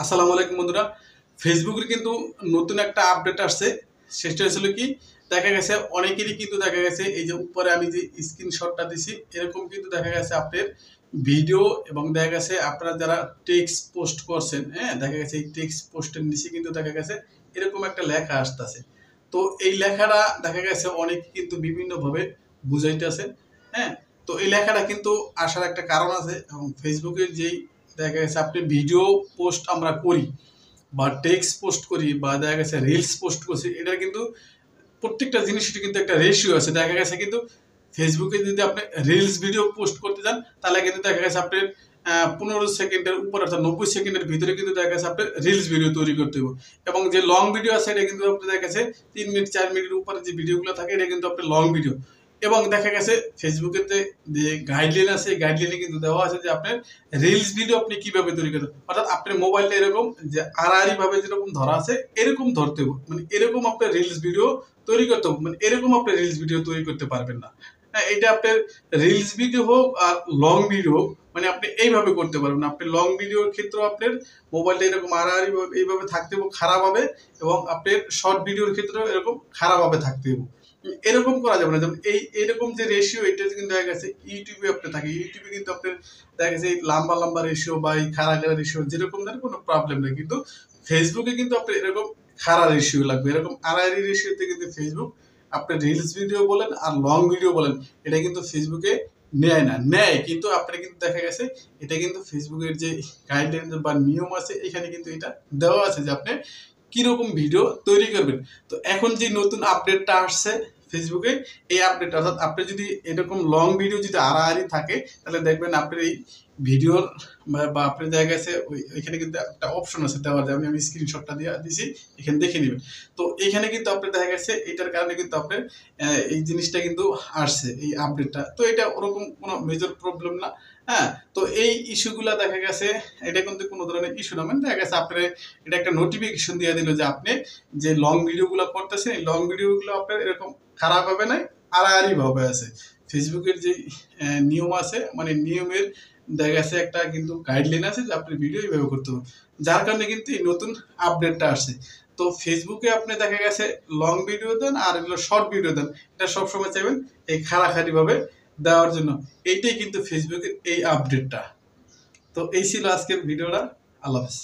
আসসালামু আলাইকুম বন্ধুরা। ফেসবুকের কিন্তু নতুন একটা আপডেট আসছে। সেটা হচ্ছিল কি, দেখা গেছে অনেকেরই কিন্তু দেখা গেছে এই যে উপরে আমি যে স্ক্রিনশটটা দিছি এরকম কিন্তু দেখা গেছে আপনার ভিডিও এবং দেখা গেছে আপনারা যারা টেক্সট পোস্ট করছেন, হ্যাঁ, দেখা গেছে এই টেক্সট পোস্টের নিচে কিন্তু দেখা গেছে এরকম একটা লেখা আসতেছে। তো এই লেখাটা দেখা গেছে অনেকে কিন্তু বিভিন্নভাবে বুঝাইতেছে, হ্যাঁ। তো এই লেখাটা কিন্তু আসার একটা কারণ আছে এবং ফেসবুকের যেই দেখা গেছে আপনি ভিডিও পোস্ট আমরা করি বা টেক্সট পোস্ট করি বা দেখা গেছে রিলস পোস্ট করছি, এটার কিন্তু প্রত্যেকটা জিনিসের কিন্তু একটা রেশিও আছে। দেখা গেছে কিন্তু ফেসবুকে যদি আপনি রিলস ভিডিও পোস্ট করতে যান তাহলে কিন্তু দেখা গেছে আপনার 15 সেকেন্ডের উপর অর্থাৎ 90 সেকেন্ডের ভিতরে কিন্তু দেখা গেছে আপনার রিলস ভিডিও তৈরি করতে হবে। এবং যে লং ভিডিও আছে এটা কিন্তু আপনি দেখা গেছে 3 মিনিট 4 মিনিটের উপরে যে ভিডিওগুলো থাকে এটা কিন্তু আপনার লং ভিডিও। এবং দেখা গেছে ফেসবুকের যে গাইডলাইন আছে এই গাইডলাইনে কিন্তু দেওয়া আছে যে আপনার রিলস ভিডিও আপনি কিভাবে তৈরি করবেন, অর্থাৎ আপনার মোবাইলটা এরকম যে আড়াআড়ি ভাবে যেরকম ধরা আছে এরকম ধরতে হবে, মানে এরকম আপনার রিলস ভিডিও তৈরি করতে হবে, মানে এরকম আপনি রিলস ভিডিও তৈরি করতে পারবেন না। হ্যাঁ, এটা আপনার রিলস ভিডিও হোক আর লং ভিডিও হোক, মানে আপনি এইভাবে করতে পারবেন। আপনি লং ভিডিওর ক্ষেত্রেও আপনার মোবাইলটা এরকম আড়াআড়ি এইভাবে থাকতে হবে খারাপ হবে, এবং আপনার শর্ট ভিডিওর ক্ষেত্রেও এরকম খারাপ হবে থাকতে হবে। এরকম করা যাবে না। যেমন এরকম যে রেশিও এটা কিন্তু দেখা গেছে ইউটিউবে আপনার থাকে, ইউটিউবে কিন্তু আপনার দেখা গেছে এই লম্বা লম্বা রেশিও বা এই খাড়া খাড়া রেশিও যেরকম ধরেন কোনো প্রবলেম নেই, কিন্তু ফেসবুকে কিন্তু আপনার এরকম খাড়া রেশিও লাগবে, এরকম আড়াআড়ি রেশিওতে কিন্তু ফেসবুক আপনার রিলস ভিডিও বলেন আর লং ভিডিও বলেন এটা কিন্তু ফেসবুকে নেয় না, নেয় কিন্তু আপনার কিন্তু দেখা গেছে এটা কিন্তু ফেসবুকের যে গাইডলাইন বা নিয়ম আছে এখানে কিন্তু এটা দেওয়া আছে যে আপনি কিরকম ভিডিও তৈরি করবেন। তো এখন যে নতুন আপডেটটা আসছে ফেসবুকে, এই আপডেট অর্থাৎ আপনি যদি এরকম লং ভিডিও যদি আড়াআড়ি থাকে তাহলে দেখবেন আপনার এই ভিডিওর বা আপনার জায়গায় আছে ওইখানে কিন্তু একটা অপশন আছে দেওয়ার, যেমন আমি স্ক্রিনশটটা দিয়ে দিছি, এখানে দেখে নেবেন। তো এখানে কিন্তু আপনার দেখা গেছে এটার কারণে কিন্তু আপনার এই জিনিসটা কিন্তু আসছে এই আপডেটটা। তো এটা ওরকম কোনো মেজর প্রবলেম না, হ্যাঁ। তো এই ইস্যুগুলা দেখা গেছে এটা কিন্তু কোনো ধরনের ইস্যু না, মানে দেখা গেছে আপনার এটা একটা নোটিফিকেশন দিয়ে দিল যে আপনি যে লং ভিডিওগুলো করতেছেন এই লং ভিডিওগুলো আপনার এরকম খারাপ হবে না, আড়াআড়ি ভাবে আছে। ফেসবুকের যে নিয়ম আছে, মানে নিয়মের দেখা গেছে একটা কিন্তু গাইডলাইন আছে যে আপনি ভিডিও এইভাবে করতে হবে, যার কারণে কিন্তু এই নতুন আপডেটটা আসছে। তো ফেসবুকে আপনি দেখা গেছে লং ভিডিও দেন আর এগুলো শর্ট ভিডিও দেন, এটা সবসময় চাইবেন এই খাড়াখাড়ি ভাবে দেওয়ার জন্য। এইটাই কিন্তু ফেসবুকের এই আপডেটটা। তো এই ছিল আজকের ভিডিওটা। আল্লাহ হাফেজ।